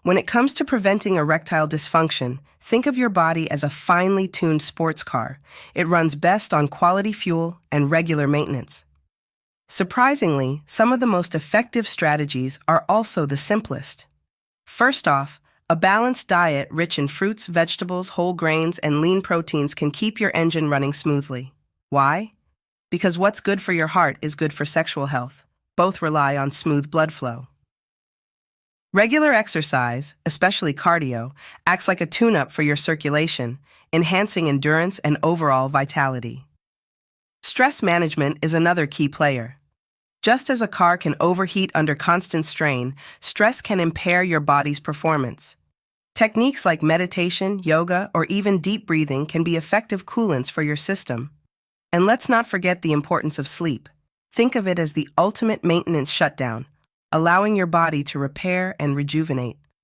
When it comes to preventing erectile dysfunction, think of your body as a finely tuned sports car. It runs best on quality fuel and regular maintenance. Surprisingly, some of the most effective strategies are also the simplest. First off, a balanced diet rich in fruits, vegetables, whole grains, and lean proteins can keep your engine running smoothly. Why? Because what's good for your heart is good for sexual health. Both rely on smooth blood flow. Regular exercise, especially cardio, acts like a tune-up for your circulation, enhancing endurance and overall vitality. Stress management is another key player. Just as a car can overheat under constant strain, stress can impair your body's performance. Techniques like meditation, yoga, or even deep breathing can be effective coolants for your system. And let's not forget the importance of sleep. Think of it as the ultimate maintenance shutdown, allowing your body to repair and rejuvenate.